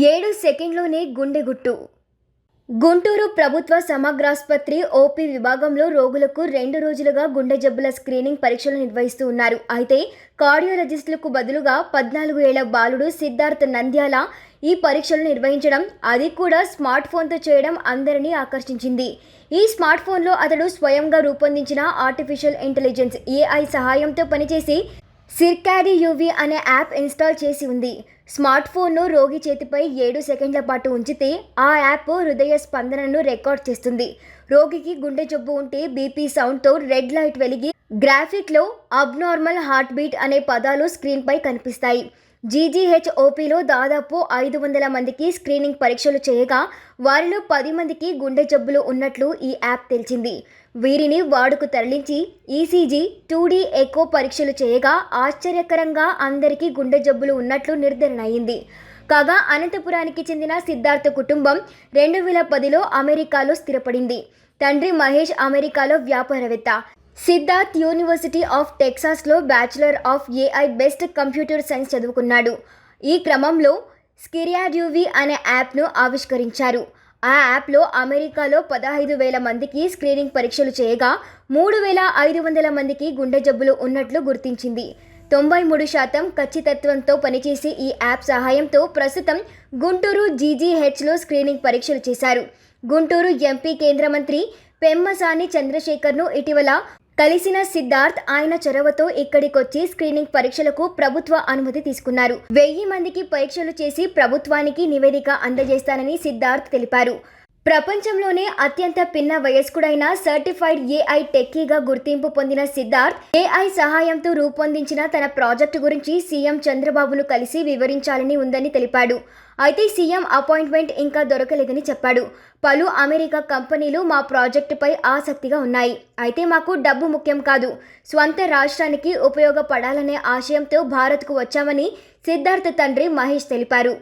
7 సెకండ్లోనే గుండెగుట్టు. గుంటూరు ప్రభుత్వ సమగ్రాస్పత్రి ఓపీ విభాగంలో రోగులకు 2 రోజులుగా గుండె జబ్బుల స్క్రీనింగ్ పరీక్షలు నిర్వహిస్తూ ఉన్నారు. అయితే కార్డియాలజిస్టులకు బదులుగా 14 ఏళ్ల బాలుడు సిద్ధార్థ్ నంద్యాల ఈ పరీక్షలు నిర్వహించడం, అది కూడా స్మార్ట్ ఫోన్తో చేయడం అందరినీ ఆకర్షించింది. ఈ స్మార్ట్ ఫోన్లో అతడు స్వయంగా రూపొందించిన ఆర్టిఫిషియల్ ఇంటెలిజెన్స్ ఏఐ సహాయంతో పనిచేసి సిర్కాడి యూవీ అనే యాప్ ఇన్స్టాల్ చేసి ఉంది. స్మార్ట్ ఫోన్ను రోగి చేతిపై 7 సెకండ్ల పాటు ఉంచితే ఆ యాప్ హృదయ స్పందనను రికార్డ్ చేస్తుంది. రోగికి గుండె జబ్బు ఉంటే బీపీ సౌండ్తో రెడ్ లైట్ వెలిగి గ్రాఫిక్లో అబ్నార్మల్ హార్ట్ బీట్ అనే పదాలు స్క్రీన్పై కనిపిస్తాయి. జీజీహెచ్ ఓపీలో దాదాపు 500 మందికి స్క్రీనింగ్ పరీక్షలు చేయగా వారిలో 10 మందికి గుండె జబ్బులు ఉన్నట్లు ఈ యాప్ తెలిసింది. వీరిని వార్డుకు తరలించి ఈసీజీ, 2D ఎకో పరీక్షలు చేయగా ఆశ్చర్యకరంగా అందరికీ గుండె జబ్బులు ఉన్నట్లు నిర్ధారణ అయింది. కాగా అనంతపురానికి చెందిన సిద్ధార్థ్ కుటుంబం 2010లో అమెరికాలో స్థిరపడింది. తండ్రి మహేష్ అమెరికాలో వ్యాపారవేత్త. సిద్ధార్థ్ యూనివర్సిటీ ఆఫ్ టెక్సాస్లో bachelor of AI best computer science చదువుకున్నాడు. ఈ క్రమంలో స్కిర్యాడ్యూవీ అనే యాప్ను ఆవిష్కరించారు. ఆ యాప్లో అమెరికాలో 15,000 మందికి స్క్రీనింగ్ పరీక్షలు చేయగా 3,500 మందికి గుండె జబ్బులు ఉన్నట్లు గుర్తించింది. 93% ఖచ్చితత్వంతో పనిచేసే ఈ యాప్ సహాయంతో ప్రస్తుతం గుంటూరు జీజీహెచ్లో స్క్రీనింగ్ పరీక్షలు చేశారు. గుంటూరు ఎంపీ కేంద్ర మంత్రి పెమ్మసాని చంద్రశేఖర్ను ఇటీవల కలిసిన సిద్ధార్థ్ ఆయన చొరవతో ఇక్కడికొచ్చి స్క్రీనింగ్ పరీక్షలకు ప్రభుత్వ అనుమతి తీసుకున్నారు. 1000 మందికి పరీక్షలు చేసి ప్రభుత్వానికి నివేదిక అందజేస్తానని సిద్ధార్థ్ తెలిపారు. ప్రపంచంలోనే అత్యంత పిన్న వయస్కుడైన సర్టిఫైడ్ ఏఐ టెక్కీగా గుర్తింపు పొందిన సిద్ధార్థ్ ఏఐ సహాయంతో రూపొందించిన తన ప్రాజెక్టు గురించి సీఎం చంద్రబాబును కలిసి వివరించాలని ఉందని తెలిపాడు. అయితే సీఎం అపాయింట్మెంట్ ఇంకా దొరకలేదని చెప్పాడు. పలు అమెరికా కంపెనీలు మా ప్రాజెక్టుపై ఆసక్తిగా ఉన్నాయి. అయితే మాకు డబ్బు ముఖ్యం కాదు, స్వంత రాష్ట్రానికి ఉపయోగపడాలనే ఆశయంతో భారత్కు వచ్చామని సిద్ధార్థ్ తండ్రి మహేష్ తెలిపారు.